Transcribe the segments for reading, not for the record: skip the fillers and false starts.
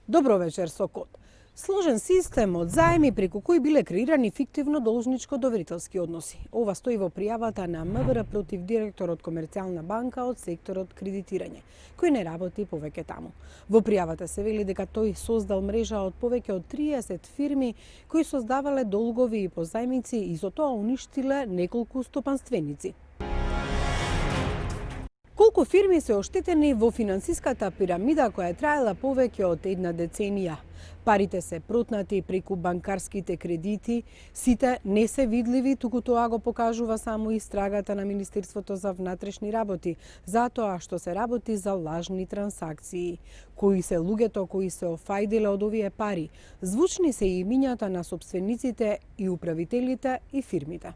Добро вечер со Код. Сложен систем од заеми преку кои биле креирани фиктивно должничко-доверителски односи. Ова стои во пријавата на МВР против директорот Комерцијална банка од секторот кредитирање, кој не работи повеќе таму. Во пријавата се вели дека тој создал мрежа од повеќе од 30 фирми кои создавале долгови и позајмици и за тоа уништиле неколку стопанственици. Колку фирми се оштетени во финансиската пирамида која траела повеќе од една деценија? Парите се протнати преку банкарските кредити, сите не се видливи, туку тоа го покажува само истрагата на Министерството за внатрешни работи, затоа што се работи за лажни трансакции. Кои се луѓето кои се офајдиле од овие пари? Звучни се и имињата на сопствениците и управителите и фирмите.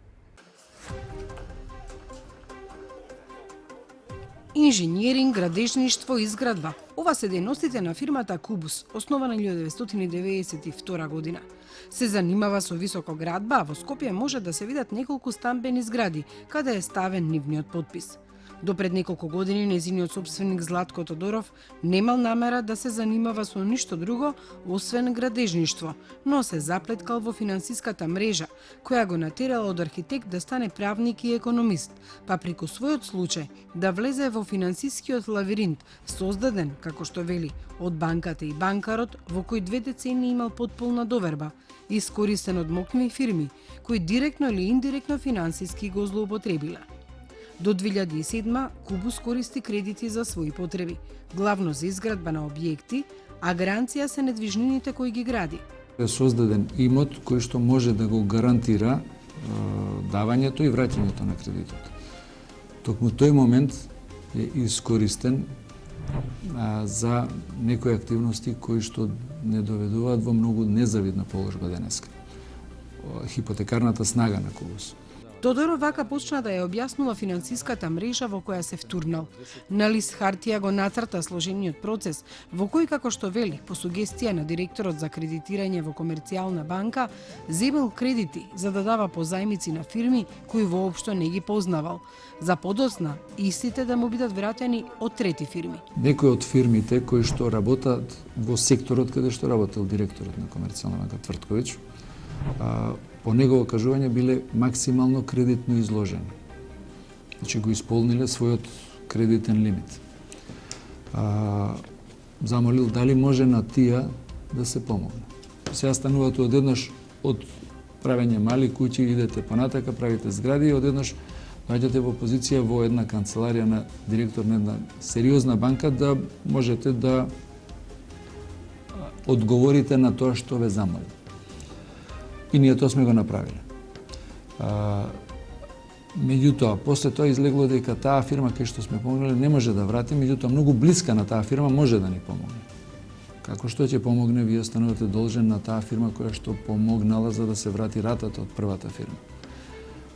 Инженеринг, градежништво и изградба. Ова се дејностите на фирмата Кубус, основана 1992 година. Се занимава со високоградба, а во Скопје може да се видат неколку стамбени згради, каде е ставен нивниот потпис. До пред неколку години нејзиниот сопственик Златко Тодоров немал намера да се занимава со ништо друго освен градежништво, но се заплеткал во финансиската мрежа, која го натерала од архитект да стане правник и економист, па преку својот случај да влезе во финансискиот лавиринт, создаден, како што вели, од банката и банкарот, во кој 2 децении имал потполна доверба, искористен од мокни фирми, кои директно или индиректно финансиски го злоупотребиле. До 2007 Кубус користи кредити за своји потреби, главно за изградба на објекти, а гаранција се недвижнините кои ги гради. Е создаден имот кој што може да го гарантира давањето и враќањето на кредитот. Токму тој момент е искористен за некои активности кои што не доведуваат во многу незавидна положба денеска. Хипотекарната снага на Кубус. Тодоров вака почна да ја објаснува финансиската мрежа во која се втурнал. На лист хартија го нацрта сложениот процес, во кој, како што вели, по сугестија на директорот за кредитирање во Комерцијална банка, земел кредити за да дава позајмици на фирми кои воопшто не ги познавал, за подоцна истите да му бидат враќани од трети фирми. Некои од фирмите кои што работат во секторот каде што работел директорот на Комерцијална банка Твртковиќ, по негово кажување биле максимално кредитно изложени. Значи го исполниле својот кредитен лимит. Замолил дали може на тие да се помогне. Сега станувате одеднаш од правење мали куќи, идете понатака, правите згради и одеднаш доаѓате во позиција во една канцеларија на директор на една сериозна банка да можете да одговорите на тоа што ве замоли. И ние тоа сме го направиле. Меѓутоа, после тоа излегло дека таа фирма кај што сме помогнале не може да врати, меѓутоа многу блиска на таа фирма може да ни помогне. Како што ќе помогне, вие станувате должен на таа фирма која што помогнала за да се врати ратата од првата фирма.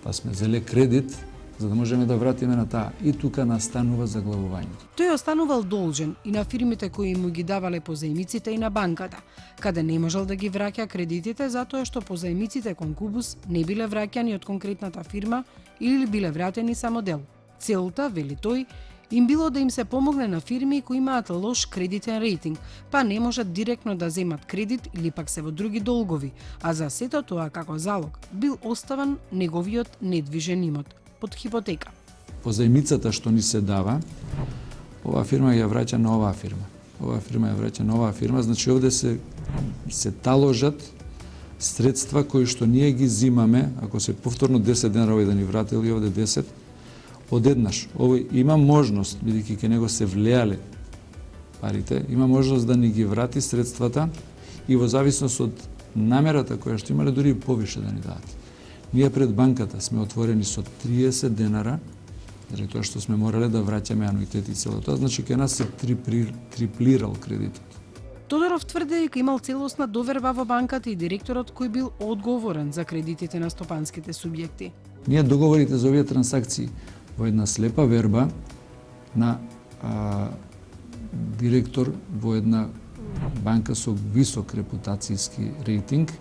Па сме зеле кредит за да можеме да вратиме на таа. И тука настанува заглавувањето. Тој останувал должен и на фирмите кои му ги давале позајмиците и на банката, каде не можел да ги враќа кредитите затоа што позајмиците кон Кубус не биле враќани од конкретната фирма или биле вратени само дел. Целта, вели тој, им било да им се помогне на фирми кои имаат лош кредитен рейтинг, па не можат директно да земат кредит или пак се во други долгови, а за сето тоа како залог бил оставан неговиот недвижен имот под хипотека. Позајмицата што ни се дава, оваа фирма ја враќа на оваа фирма. Оваа фирма ја враќа на оваа фирма, значи овде се таложат средства кои што ние ги зимаме, ако се повторно 10 денара овој да ни врати или овде 10, одеднаш. Овој има можност, бидејќи ке него се влеале парите, има можност да ни ги врати средствата и во зависност од намерата која што имале дури и повише да ни дадат. Ние пред банката сме отворени со 30 денара, заради тоа што сме морале да враќаме ануитети и цело тоа, значи ке нас се триплирал кредитот. Тодоров тврди дека имал целосна доверба во банката и директорот кој бил одговорен за кредитите на стопанските субјекти. Ние договорите за овие трансакции во една слепа верба на директор во една банка со висок репутацијски рейтинг,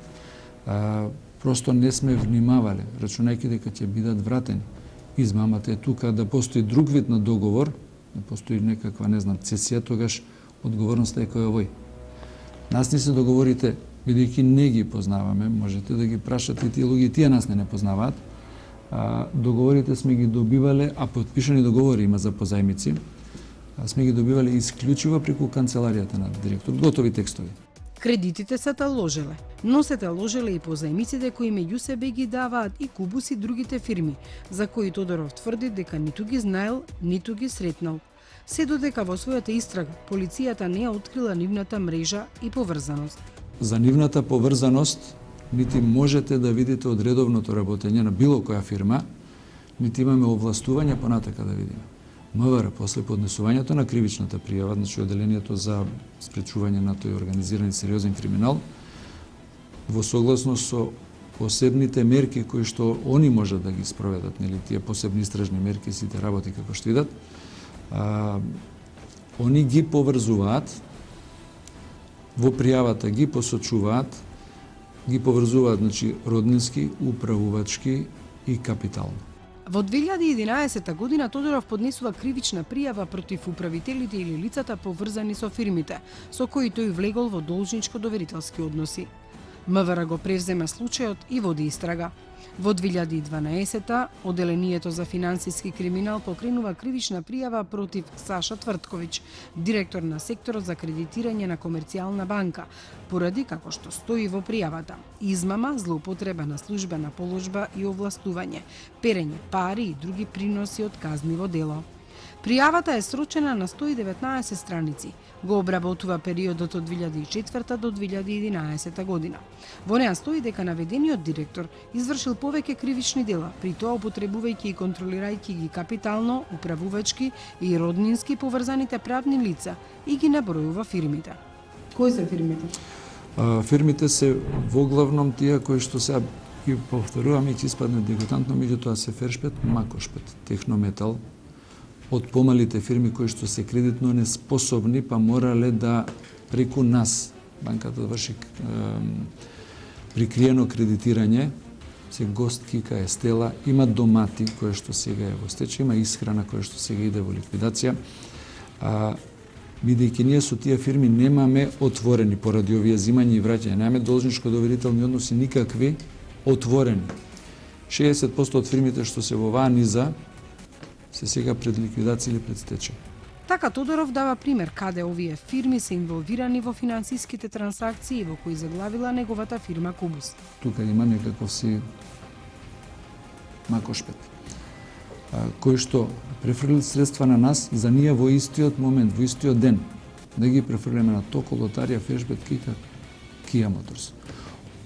просто не сме внимавале, рачунајќи дека ќе бидат вратени. Измамата е тука да постои друг вид на договор, да постои некаква, не знам, цесија, тогаш одговорноста е која овој. Нас не се договорите, бидејќи не ги познаваме, можете да ги прашате и тие луѓе, тие нас не познаваат. Договорите сме ги добивале, а подпишани договори има за позајмици, сме ги добивале исклучиво преку канцеларијата на директор, готови текстови. Кредитите се таложеле, но се таложеле и позајмиците кои меѓу себе ги даваат и Кубус и другите фирми, за кои Тодоров тврди дека ниту ги знаел, ниту ги сретнал. Се додека во својата истрага полицијата не ја открила нивната мрежа и поврзаност. За нивната поврзаност нити можете да видите од редовното работење на било која фирма, нити имаме овластување понатака да видиме. МВР после поднесувањето на кривичната пријава, значи оделението за спречување на тој организиран и сериозен криминал, во согласност со посебните мерки кои што они можат да ги спроведат, нели тие посебни истражни мерки, сите работи како што видат, они ги поврзуваат во пријавата, ги посочуваат, ги поврзуваат, значи роднински, управувачки и капитално. Во 2011 година Тодоров поднесува кривична пријава против управителите или лицата поврзани со фирмите, со кои тој влегол во должничко-доверителски односи. МВР го превзема случајот и води истрага. Во 2012 Оделението за финансиски криминал покренува кривична пријава против Саша Твртковиќ, директор на секторот за кредитирање на Комерцијална банка, поради, како што стои во пријавата, измама, злоупотреба на службена положба и овластување, перење пари и други приноси од казниво дело. Пријавата е срочена на 119 страници. Го обработува периодот од 2004 до 2011 година. Во неа стои дека наведениот директор извршил повеќе кривични дела, при тоа употребувајќи и контролирајќи ги капитално, управувачки и роднински поврзаните правни лица и ги набројува фирмите. Кои се фирмите? Фирмите се воглавном тие кои што сега ги повторуваме и ќе испадне дегутантно, меѓутоа се Фершпет, Макошпет, Технометал, од помалите фирми кои што се кредитно неспособни, па морале да преку нас, банката да врши прикриено кредитирање, се Гост, Кика, Естела, има домати кои што сега е во стечај, има исхрана која што сега иде во ликвидација. Бидејќи ние со тие фирми немаме отворени поради овие зимања и враќање, немаме должничко-доверителни односи никакви отворени. 60% од фирмите што се во оваа низа се сега пред ликвидација или пред стечај. Така Тодоров дава пример каде овие фирми се инволвирани во финансиските трансакции во кои заглавила неговата фирма Кубус. Тука има некаков си Макошпет, кој што префрли средства на нас за ние во истиот момент, во истиот ден, да ги префрлиме на Токол, Лотарија, Фершбет, Кика, Кија Моторс.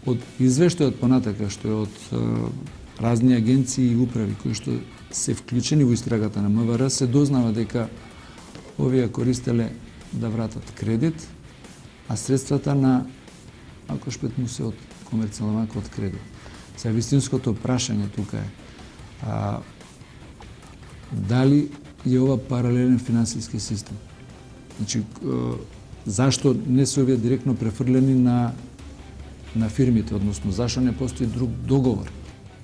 Од извештајот понатака што е од разни агенции и управи кои што се вклучени во истрагата на МВР, се дознава дека овие користеле да вратат кредит, а средствата на Макошпет му се од Комерцијална банка од кредит. Сега вистинското прашање тука е дали е ова паралелен финансиски систем? Значи, зашто не се овие директно префрлени на фирмите, односно зашто не постои друг договор?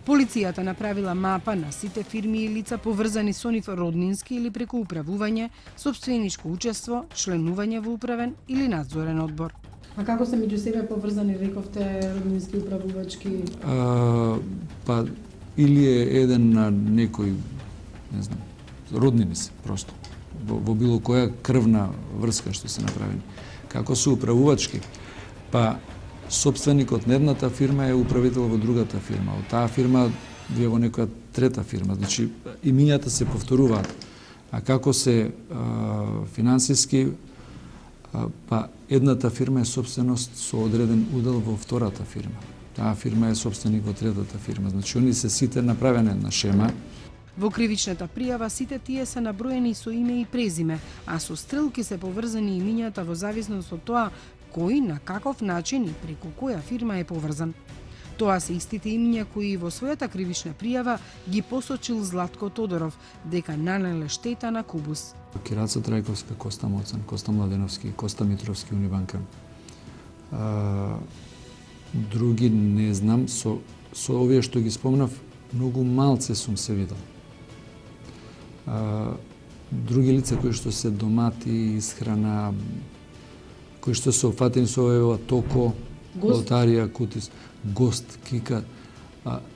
Полицијата направила мапа на сите фирми и лица поврзани со нив роднински или преку управување, сопственичко учество, членување во управен или надзорен одбор. А како се меѓу себе поврзани, рековте, роднински, управувачки? Па, или е еден на некој, не знам, роднини се, просто. Во било која крвна врска што се направени. Како се управувачки? Па, собственикот на едната фирма е управител во другата фирма. Од таа фирма вие во некоја трета фирма. Значи, имињата се повторуваат. А како се финансиски, па едната фирма е собственост со одреден удел во втората фирма. Таа фирма е собственик во третата фирма. Значи, они се сите направена една шема. Во кривичната пријава сите тие се наброени со име и презиме, а со стрелки се поврзани имињата во зависност од тоа кој, на каков начин и преку која фирма е поврзан. Тоа се истите имиња кои во својата кривична пријава ги посочил Златко Тодоров дека нанеле штета на Кубус. Кираца Трајковска, Коста Моцан, Коста Младеновски, Коста Митровски, Унибанка. Други не знам, со овие што ги спомнав, многу малце сум се видел. Други лица кои што се домати, исхрана, кои што се опфатени со оваа токо, Гост. лотарија, кутис, гост, кика.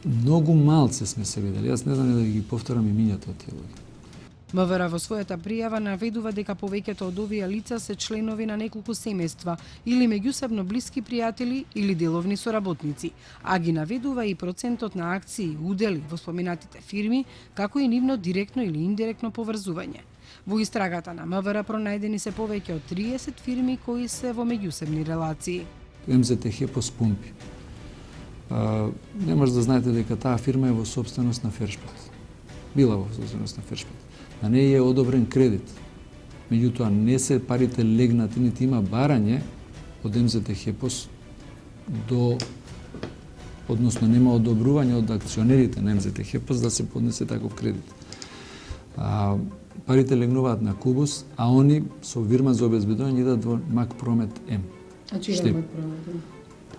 Многу малце сме се видели. Јас не знам да ги повторам имињата од тие луѓе. МВР во својата пријава наведува дека повеќето од овие лица се членови на неколку семејства или меѓусебно блиски пријатели или деловни соработници, а ги наведува и процентот на акции и удели во споменатите фирми, како и нивно директно или индиректно поврзување. Во истрагата на МВР пронајдени се повеќе од 30 фирми кои се во меѓусебни релации. МЗТ Хепос Пумпи. Не може да знаете дека таа фирма е во собственост на Фершпет. Била во собственост на Фершпет. На неј е одобрен кредит. Меѓутоа не се парите легнати, нити има барање од МЗТ Хепос односно нема одобрување од акционерите на МЗТ Хепос да се поднесе таков кредит. Парите легнуваат на Кубус, а они со вирма за обезбедување идат во МАК Промет М. Штип.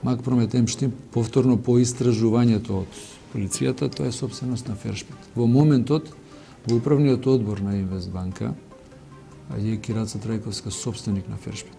МАК Промет М Штип, повторно по истражувањето од полицијата, тоа е собственост на Фершпет. Во моментот, во управниот одбор на Инвестбанка, е Кираца Трајковска собственик на Фершпет.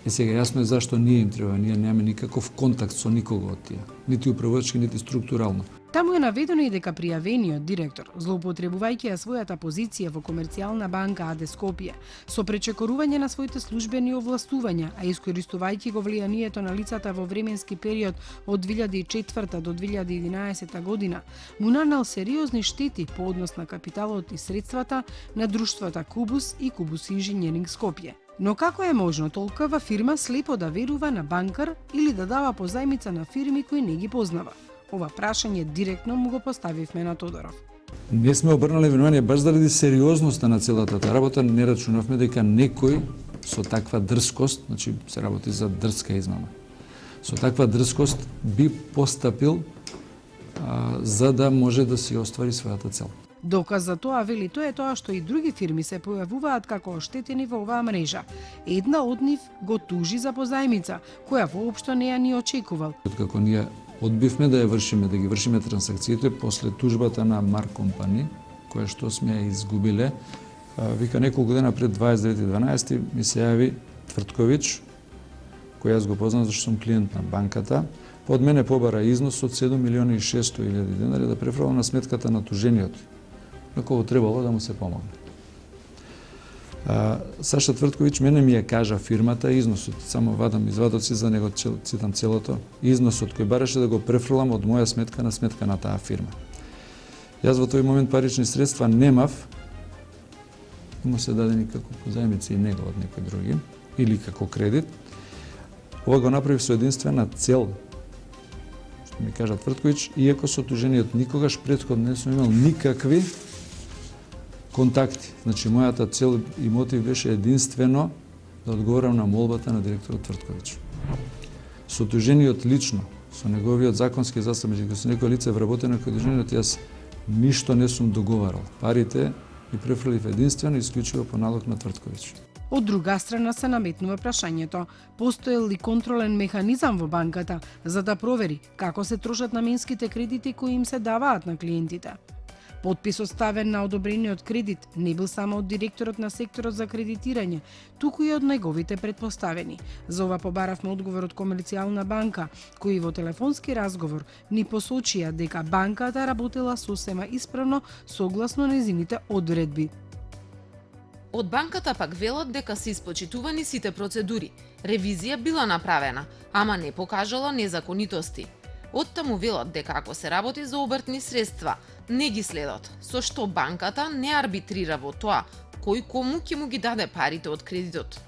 И сега јасно е зашто ние им треба, ние немаме никаков контакт со никого од тие, нити управувачки, нити структурално. Таму е наведено и дека пријавениот директор, злоупотребувајќи ја својата позиција во Комерцијална банка АД Скопје, со пречекорување на своите службени овластувања, а искористувајќи го влијанието на лицата во временски период од 2004 до 2011 година, му нанел сериозни штети по однос на капиталот и средствата на друштвата Кубус и Кубус Инженеринг Скопје. Но како е можно толкова фирма слепо да верува на банкар или да дава позајмица на фирми кои не ги познава? Ова прашање директно му го поставивме на Тодоров. Не сме обрнале внимание баш заради сериозноста на целата таа работа, не рачунавме дека некој со таква дрскост, значи се работи за дрска измама, со таква дрскост би постапил за да може да си оствари својата цел. Доказ за тоа, вели, тоа е тоа што и други фирми се појавуваат како оштетени во оваа мрежа. Една од нив го тужи за позајмица, која воопшто не ја ни очекувал. Како ние одбивме да ја вршиме, да ги вршиме трансакциите после тужбата на Марк Компани, која што сме ја изгубиле, вика неколку дена пред 29.12 ми се јави Твртковиќ, кој јас го познам зашто сум клиент на банката, од мене побара износ од 7.600.000 денари да префрлам на сметката на тужениот. Како требало да му се помогне. Саша Твртковиќ мене ми ја кажа фирмата износот, само вадам извадоци за него, цитам целото, износот кој бараше да го префрлам од моја сметка на сметка на таа фирма. Јас во тој момент парични средства немав, му се дадени како позајмици и него од некој други, или како кредит. Ова го направив со единствена цел, што ми кажа Твртковиќ, иако со тужениот никогаш претходно не сум имал никакви контакти. Значи, мојата цел и мотив беше единствено да одговорам на молбата на директорот Твртковиќ. Со тужениот лично, со неговиот законски застапник, со некој лице вработено кај тужениот, јас ништо не сум договарал. Парите ги префрлив единствено и исклучиво по налог на Твртковиќ. Од друга страна се наметнува прашањето, постоел ли контролен механизам во банката за да провери како се трошат наменските кредити кои им се даваат на клиентите. Подписот ставен на одобрениот кредит не бил само од директорот на секторот за кредитирање, туку и од неговите претпоставени. За ова побаравме одговор од Комерцијална банка, кои во телефонски разговор ни посочија дека банката работела сосема исправно согласно нејзините одредби. Од банката пак велат дека се испочитувани сите процедури. Ревизија била направена, ама не покажала незаконитости. Оттаму велат дека ако се работи за обртни средства, не ги следат, со што банката не арбитрира во тоа кој кому ќе му ги даде парите од кредитот.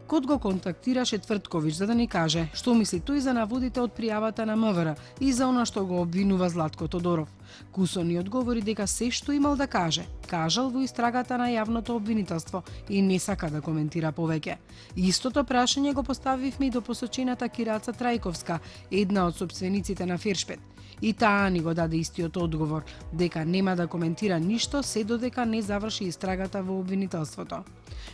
Код го контактираше Твртковиќ за да ни каже што мисли тој за наводите од пријавата на МВР и за она што го обвинува Златко Тодоров. Кусо ни одговори дека се што имал да каже, кажал во истрагата на јавното обвинителство и не сака да коментира повеќе. Истото прашање го поставивме и до посочената Кираца Трајковска, една од сопствениците на Фершпет. И таа ни го даде истиот одговор, дека нема да коментира ништо се додека не заврши истрагата во обвинителството.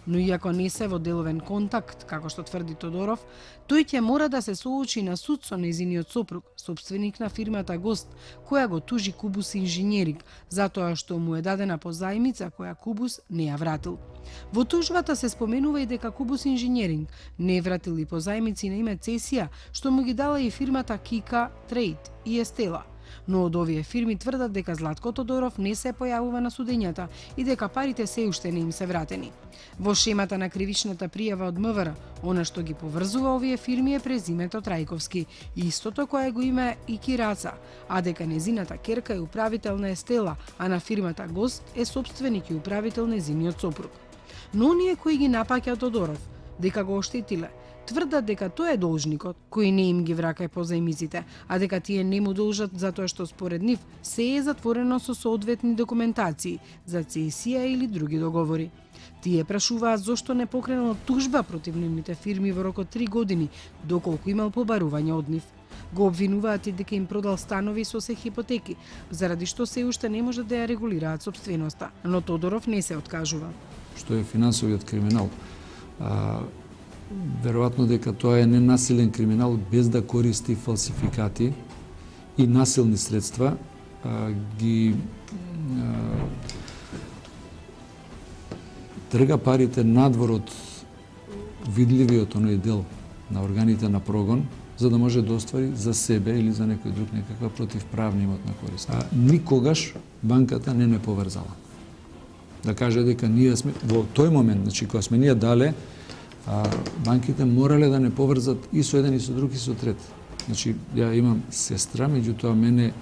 но иако не се во деловен контакт, како што тврди Тодоров, тој ќе мора да се соочи на суд со нејзиниот сопруг, собственик на фирмата Гост, која го тужи Кубус инженеринг, затоа што му е дадена позајмица која Кубус не ја вратил. Во тужбата се споменува и дека Кубус инженеринг не вратил и позајмици на име цесија, што му ги дала и фирмата Кика Трейд и Естела. Но од овие фирми тврдат дека Златко Тодоров не се појавува на судењата и дека парите се уште не им се вратени. Во шемата на кривичната пријава од МВР, она што ги поврзува овие фирми е презимето Трајковски, истото кое го има и Кираца, а дека незината керка е управител на Естела, а на фирмата Гост е собственик и управител незиниот сопруг. Но оние кои ги напаќа Тодоров, дека го оштетиле, тврдат дека тој е должникот кој не им ги врака позајмиците, а дека тие не му должат затоа што според нив се е затворено со соодветни документации за цесија или други договори. Тие прашуваат зошто не покренал тужба против нивните фирми во рок од 3 години, доколку имал побарување од нив. Го обвинуваат и дека им продал станови со се хипотеки, заради што се уште не може да ја регулираат собственоста, но Тодоров не се откажува. Што е финансовиот криминал? Веројатно дека тоа е ненасилен криминал без да користи фалсификати и насилни средства, ги трга парите надвор од видливиот оној дел на органите на прогон, за да може да оствари за себе или за некој друг некаква противправна имотна корист. Никогаш банката не поврзала. Да каже дека ние сме во тој момент, значи кога сме ние дале, банките морале да не поврзат и со еден и со друг и со трет. Значи, ја имам сестра, меѓутоа мене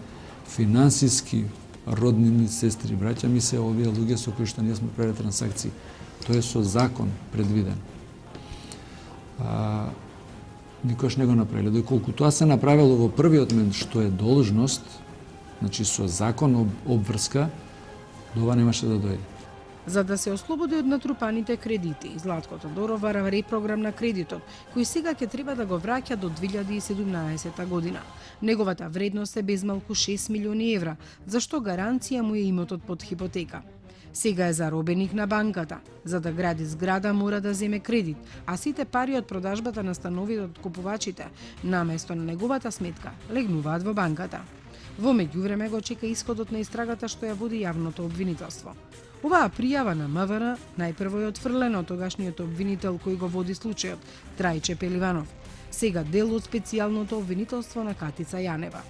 финансиски роднини сестри, браќа ми се овие луѓе со кои што ние сме правили трансакции. Тоа е со закон предвиден. Никош не го направиле. Доколку тоа се направило во првиот момент, што е должност, значи со закон обврска, до ова немаше да дојде. За да се ослободи од натрупаните кредити, Златко Тодоров вара репрограм на кредитот, кој сега ќе треба да го враќа до 2017 година. Неговата вредност е безмалку 6 милиони евра, зашто гаранција му е имотот под хипотека. Сега е заробеник на банката. За да гради зграда мора да земе кредит, а сите пари од продажбата на становите од купувачите, наместо на неговата сметка, легнуваат во банката. Во меѓувреме го чека исходот на истрагата што ја води јавното обвинителство. Оваа пријава на МВР најпрво е отфрлена од тогашниот обвинител кој го води случајот, Трајче Пеливанов, сега дел од специјалното обвинителство на Катица Јанева.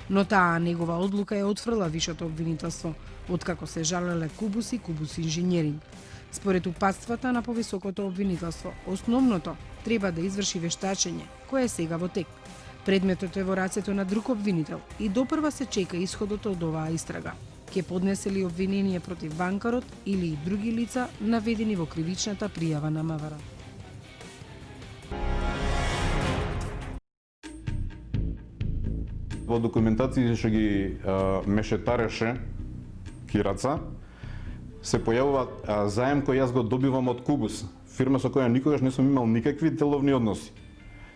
Но таа негова одлука е отфрла вишето обвинителство, откако се жалеле Кубус и Кубус инженеринг. Според упатствата на повисокото обвинителство, основното треба да изврши вештачење, кое е сега во тек. Предметот е во рацето на друг обвинител и допрва се чека исходот од оваа истрага. Ке поднесе ли обвинение против банкарот или и други лица наведени во кривичната пријава на МВР. Во документациите што ги мешетареше Кираца, се појавува заем кој јас го добивам од Кубус, фирма со која никогаш не сум имал никакви деловни односи.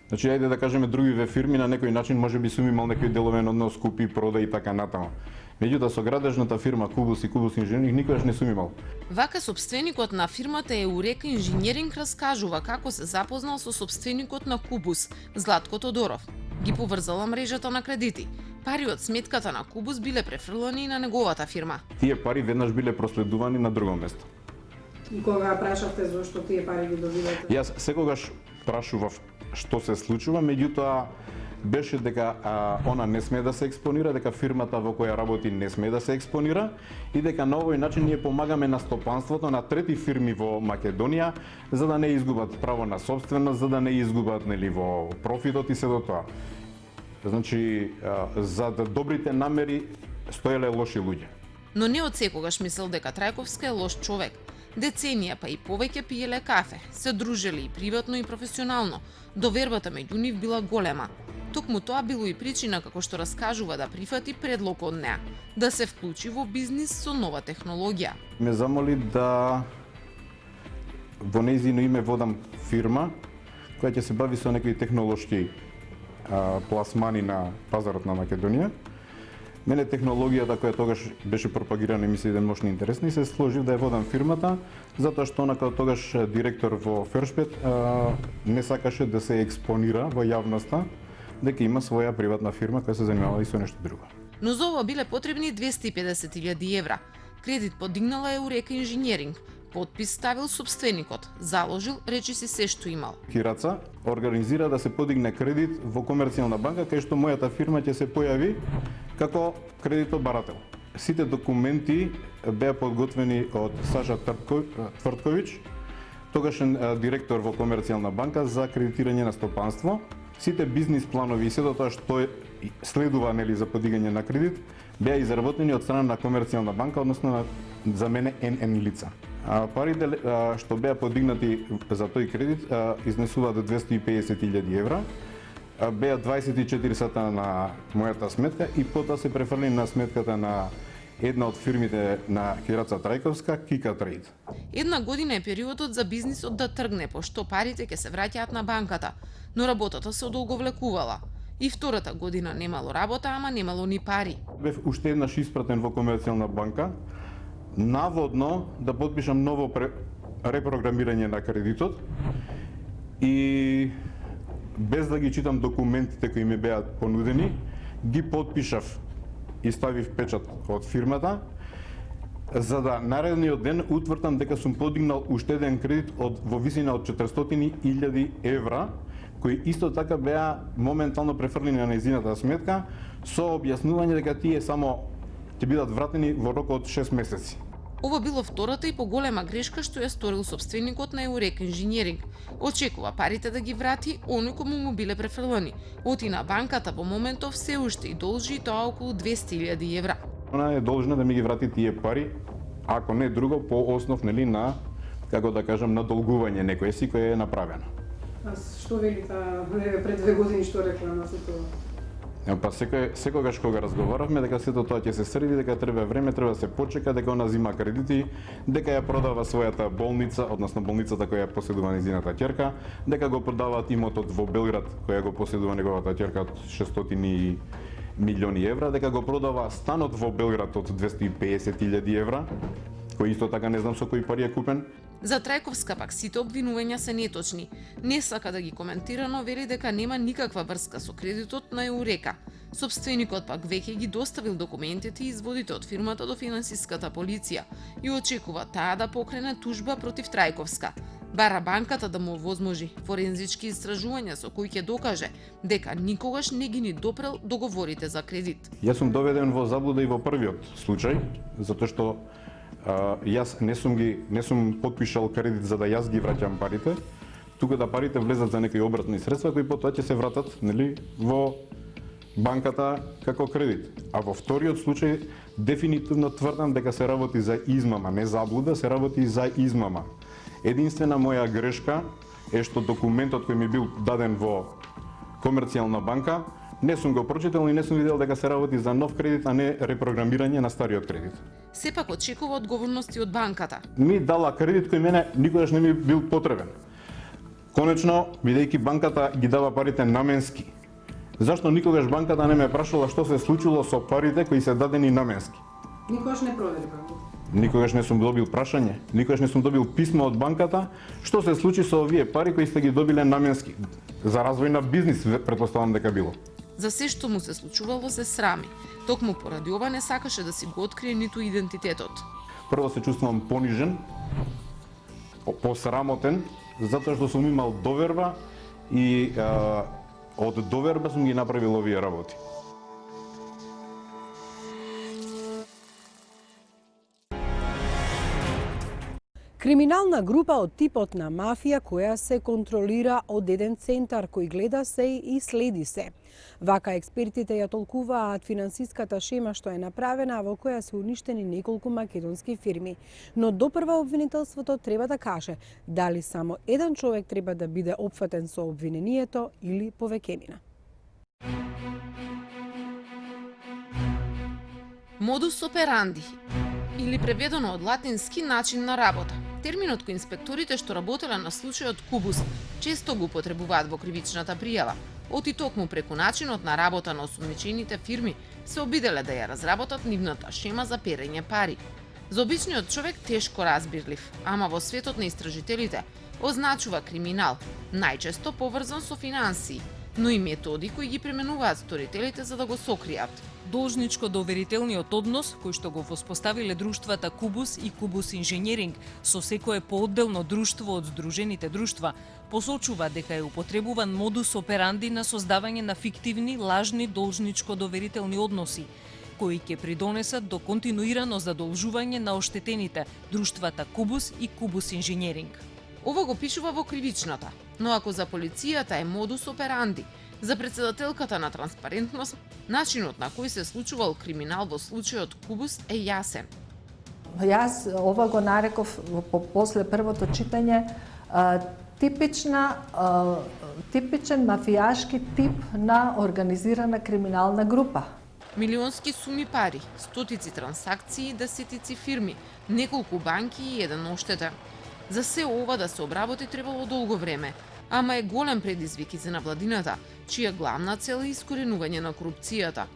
Значи, ајде да кажеме другиве фирми на некој начин можеби сум имал некој деловен однос, купи, продај и така натаму. Меѓутоа со градежната фирма Кубус и Кубус инженеринг никогаш не сум имал. Вака собственикот на фирмата Еурека инженеринг раскажува како се запознал со собственикот на Кубус, Златко Тодоров. Ги поврзала мрежата на кредити. Пари од сметката на Кубус биле префрлени на неговата фирма. Тие пари веднаш биле проследувани на друго место. И кога прашавте зошто тие пари ги добивате? Јас секогаш прашував што се случува, меѓутоа беше дека она не смее да се експонира, дека фирмата во која работи не смее да се експонира и дека на овој начин ние помагаме на стопанството на трети фирми во Македонија за да не изгубат право на собственост, за да не изгубат нели во профитот и се до тоа. Значи за добрите намери стоеле лоши луѓе. Но не од секогаш мислел дека Трајковска е лош човек. Деценија па и повеќе пиеле кафе, се дружеле и приватно и професионално. Довербата меѓу нив била голема. Токму тоа било и причина како што раскажува да прифати предлог од неа, да се вклучи во бизнис со нова технологија. Ме замоли да во нејзино име водам фирма која ќе се бави со некои технолошки пласмани на пазарот на Македонија Мене технологијата која тогаш беше пропагирана ми се еден мощни интересни, се сложив да ја водам фирмата, затоа што она како тогаш директор во Фершпет не сакаше да се експонира во јавноста дека има своја приватна фирма која се занимава и со нешто друго. Но за ова биле потребни 250.000 евра. Кредит подигнала Еурека инженеринг. Подпис ставил собственикот, заложил речиси се што имал. Кираца организира да се подигне кредит во комерцијална банка, кај што мојата фирма ќе се појави како кредитобарател. Сите документи беа подготвени од Саша Твртковиќ, тогашен директор во комерцијална банка за кредитирање на стопанство. Сите бизнис планови и сето тоа што следува нели за подигање на кредит беа изработени од страна на комерцијална банка, односно за мене НН лица. Парите што беа подигнати за тој кредит изнесуваат 250.000 евра, беа 24 сата на мојата сметка и потоа се префрлени на сметката на една од фирмите на Кираца Трајковска, Кика Трейд. Една година е периодот за бизнисот да тргне, пошто парите ќе се враќаат на банката, но работата се одолговлекувала. И втората година немало работа, ама немало ни пари. Бев уште еднаш испратен во комерцијална банка, наводно да подпишам ново репрограмирање на кредитот и без да ги читам документите кои ми беа понудени, ги подпишав и ставив печат од фирмата, за да наредниот ден утврдам дека сум подигнал уште еден кредит во висина од 400.000 евра, кои исто така беа моментално префрлени на нејзината сметка, со објаснување дека тие само ќе бидат вратени во рок од 6 месеци. Ова било втората и поголема грешка што ја сторил собственикот на Еурека инженеринг. Очекува парите да ги врати оној кому му биле префрлени. Оти на банката во моментов се уште и должи тоа околу 200.000 евра. Она е должна да ми ги врати тие пари, ако не друго по основ нели на, како да кажам, надолгување некој си кој е направено. А што вели таа пред 2 години што рекла на сето? Па секогаш кога разговаравме дека сето тоа ќе се среди, дека треба време, треба да се почека, дека она зима кредити, дека ја продава својата болница, односно болницата која ја поседува нејзината ќерка, дека го продаваат имотот во Белград која го поседува неговата ќерка од 600 милиони евра, дека го продава станот во Белград од 250.000 евра, кој исто така не знам со кои пари е купен. За Трајковска пак сите обвинувања се неточни. Не сака да ги коментира, но вели дека нема никаква врска со кредитот на Еурека. Собственикот пак веќе ги доставил документите и изводите од фирмата до финансиската полиција и очекува таа да покрене тужба против Трајковска. Бара банката да му овозможи форензички истражувања со кои ќе докаже дека никогаш не ги ни допрел договорите за кредит. Јас сум доведен во заблуда и во првиот случај, затоа што јас не сум подпишал кредит за да јас ги враќам парите, туку да парите влезат за некои обратни средства кои потоа ќе се вратат нели во банката како кредит. А во вториот случај дефинитивно тврдам дека се работи за измама, не заблуда, се работи за измама. Единствена моја грешка е што документот кој ми бил даден во комерцијална банка не сум го прочитал и не сум видел дека се работи за нов кредит, а не репрограмирање на стариот кредит. Сепак очекува одговорности од банката. Ми дала кредит кој мене никогаш не ми бил потребен. Конечно, бидејќи банката ги дава парите наменски, зашто никогаш банката не ме прашала што се случило со парите кои се дадени наменски? Никогаш не провери банката. Никогаш не сум добил прашање, никогаш не сум добил писмо од банката што се случи со овие пари кои сте ги добиле наменски. За развој на бизнис, претпоставам дека било. За се што му се случувало се срами. Токму поради ова не сакаше да си го открие ниту идентитетот. Прво се чувствувам понижен, посрамотен, затоа што сум имал доверба и од доверба сум ги направил овие работи. Криминална група од типот на мафија која се контролира од еден центар кој гледа се и следи се. Вака експертите ја толкуваат финансиската шема што е направена, во која се уништени неколку македонски фирми. Но допрва обвинителството треба да каже дали само еден човек треба да биде опфатен со обвинението или повеќемина. Модус операнди или преведено од латински начин на работа. Терминот кој инспекторите што работеле на случајот Кубус често го употребуваат во кривичната пријава, оти токму преку начинот на работа на осумничените фирми се обиделе да ја разработат нивната шема за перење пари. За обичниот човек тешко разбирлив, ама во светот на истражителите означува криминал, најчесто поврзан со финансии, но и методи кои ги применуваат сторителите за да го сокријат. Должничко-доверителниот однос, кој што го воспоставиле друштвата Кубус и Кубус Инженеринг со секое поодделно друштво од Сдружените друштва, посочува дека е употребуван модус операнди на создавање на фиктивни, лажни должничко-доверителни односи, кои ќе придонесат до континуирано задолжување на оштетените друштвата Кубус и Кубус Инженеринг. Ова го пишува во кривичната, но ако за полицијата е модус операнди, за председателката на Транспарентност, начинот на кој се случувал криминал во случајот Кубус е јасен. Јас ова го нареков после првото читање типичен мафијашки тип на организирана криминална група. Милионски суми пари, стотици трансакции, десетици фирми, неколку банки и еден оштетен. За се ова да се обработи требало долго време, ама е голем предизвик и за навладината, чија главна цел е искоренување на корупцијата.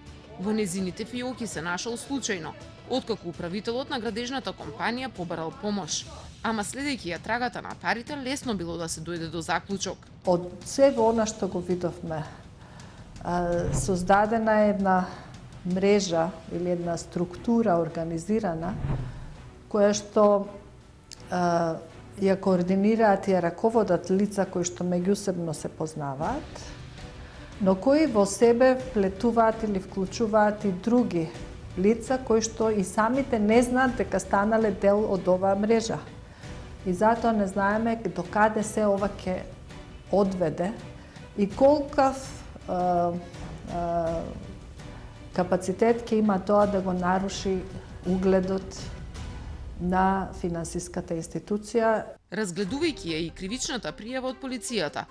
Во незините фиоки се нашол случајно, откако управителот на градежната компанија побарал помош. Ама следејќи ја трагата на парите, лесно било да се дојде до заклучок. Од сево она што го видовме, создадена е една мрежа или една структура организирана, која што ја координираат и ја раководат лица кои што меѓусебно се познаваат, но кои во себе вплетуваат или вклучуваат и други лица кои што и самите не знаат дека станале дел од оваа мрежа. И затоа не знаеме до каде се ова ќе одведе и колкав капацитет ќе има тоа да го наруши угледот на финансиската институција. Разгледувајќи ја и кривичната пријава од полицијата,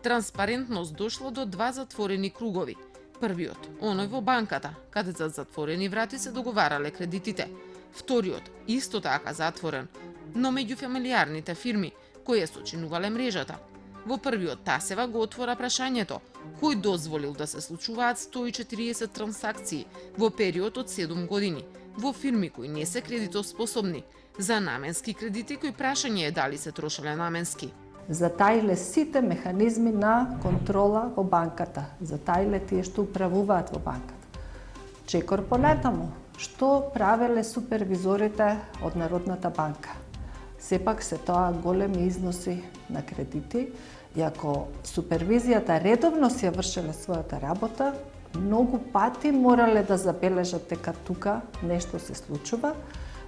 Транспарентност дошло до два затворени кругови. Првиот, оној во банката, каде за затворени врати се договарале кредитите. Вториот, исто така затворен, но меѓу фамилиарните фирми, кои ја сочинувале мрежата. Во првиот тасева го отвора прашањето, кој дозволил да се случуваат 140 трансакции во период од 7 години, во фирми кои не се кредитоспособни, за наменски кредити кои прашање е дали се трошеле наменски. Затаиле сите механизми на контрола во банката, затаиле тие што управуваат во банката. Чекор понатаму, што правеле супервизорите од Народната банка? Сепак се тоа големи износи на кредити, и ако супервизијата редовно си ја вршеле својата работа, многу пати морале да забележат дека тука нешто се случува,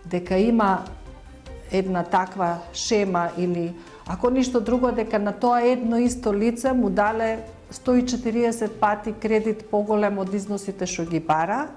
дека има една таква шема или, ако ништо друго, дека на тоа едно исто лице му дале 140 пати кредит поголем од износите што ги бара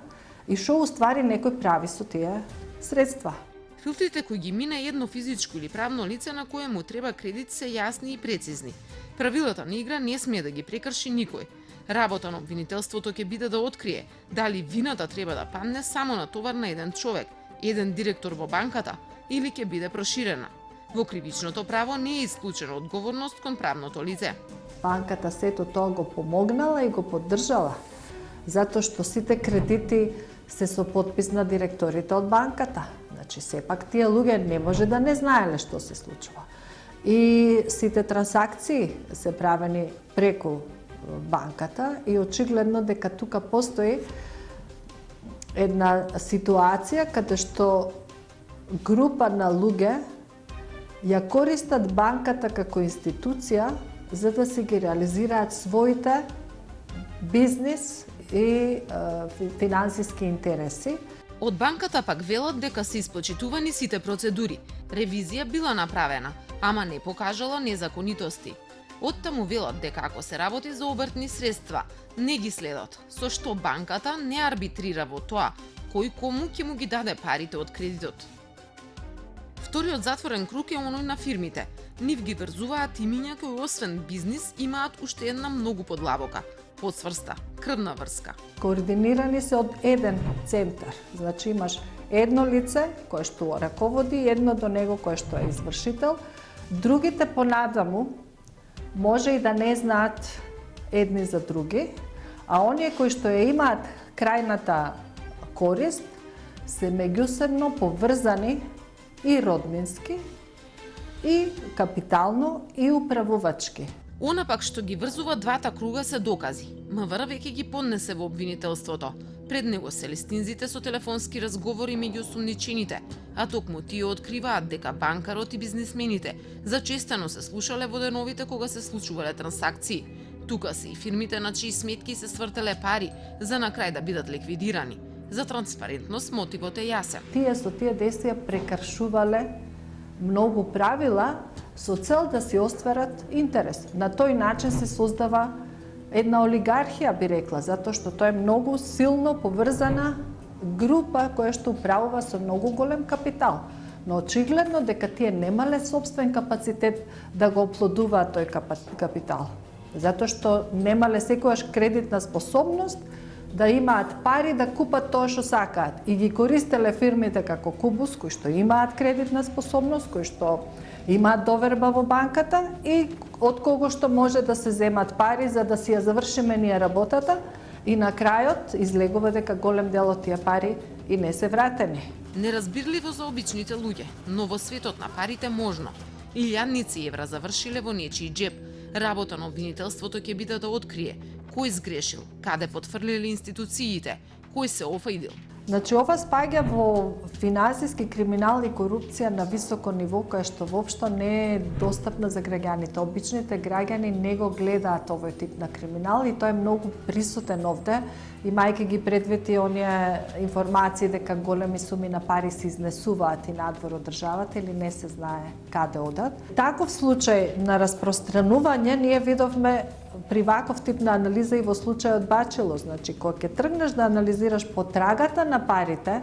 и што уствари некој прави со тие средства. Филтрите кои ги мине едно физичко или правно лице на кое му треба кредит се јасни и прецизни. Правилата на игра не смее да ги прекрши никој. Работа на обвинителството ќе биде да открие дали вината треба да падне само на товар на еден човек, еден директор во банката, или ќе биде проширена. Во кривичното право не е исклучена одговорност кон правното лице. Банката сето тоа го помогнала и го поддржала, затоа што сите кредити се со подпис на директорите од банката. Значи, сепак тие луѓе не може да не знаеле што се случува. И сите трансакции се правени преку банката и очигледно дека тука постои една ситуација каде што група на луѓе ја користат банката како институција за да си ги реализираат своите бизнис и финансиски интереси. Од банката пак велат дека се испочитувани сите процедури. Ревизија била направена, ама не покажала незаконитости. Оттаму велат дека ако се работи за обртни средства, не ги следат, со што банката не арбитрира во тоа кој кому ќе му ги даде парите од кредитот. Вториот затворен круг е оној на фирмите. Нив ги врзуваат имиња кои освен бизнис имаат уште една многу подлабока, подсврста, крвна врска. Координирани се од еден центар. Значи имаш едно лице кое што раководи, едно до него кое што е извршител. Другите понадаму може и да не знаат едни за други, а оние кои што ја имаат крајната корист се меѓусебно поврзани и роднински, и капитално, и управувачки. Она пак што ги врзува двата круга се докази. МВР веќе ги поднесе во обвинителството. Пред него се листинзите со телефонски разговори меѓу осумничените, а токму тие откриваат дека банкарот и бизнисмените зачестано се слушале во деновите кога се случувале трансакции. Тука се и фирмите на чии сметки се свртеле пари за на крај да бидат ликвидирани. За транспарентност мотивот е јасен. Тие со тие действија прекршувале многу правила со цел да си остварат интерес. На тој начин се создава една олигархија, би рекла, затоа што тоа е многу силно поврзана група која што управува со многу голем капитал. Но очигледно дека тие немале собствен капацитет да го оплодуваат тој капитал. Затоа што немале секогаш кредитна способност да имаат пари да купат тоа што сакаат. И ги користеле фирмите како Кубус, кои што имаат кредитна способност, кои што имаат доверба во банката и од кого што може да се земат пари за да си ја завршиме ние работата и на крајот излегува дека голем дел од тие пари и не се вратени. Неразбирливо за обичните луѓе, но во светот на парите можно. Илјадници евра завршиле во нечiji џеб. Работа на обвинителството ќе биде да открие кој сгрешил, каде потфрлиле институциите, кој се офајдил. Значи, ова спаѓа во финансиски криминал и корупција на високо ниво, која што воопшто не е достапна за граѓаните. Обичните граѓани не го гледаат овој тип на криминал и тој е многу присутен овде, имајќи ги предвид и оние информации дека големи суми на пари се изнесуваат и надвор од државата или не се знае каде одат. Таков случај на распространување ние видовме при ваков тип на анализа и во случајот Бачело. Значи, кога ќе тргнеш да анализираш потрагата на парите,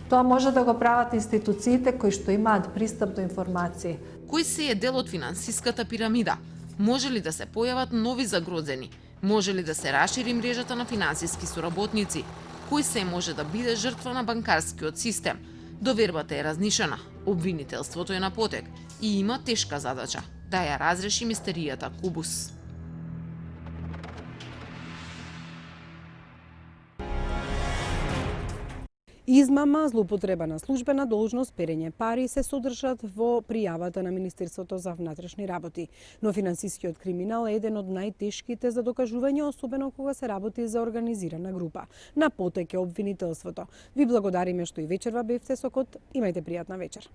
тоа може да го прават институциите кои што имаат пристап до информации. Кој се е дел од финансиската пирамида? Може ли да се појават нови загрозени? Може ли да се расшири мрежата на финансиски соработници? Кој се може да биде жртва на банкарскиот систем? Довербата е разнишена, обвинителството е на потек и има тешка задача да ја разреши мистеријата Кубус. Измама, злоупотреба на службена должност, перење пари се содржат во пријавата на Министерството за внатрешни работи. Но финансискиот криминал е еден од најтешките за докажување, особено кога се работи за организирана група. На потек е обвинителството. Ви благодариме што и вечерва бевте со Код. Имајте пријатна вечер.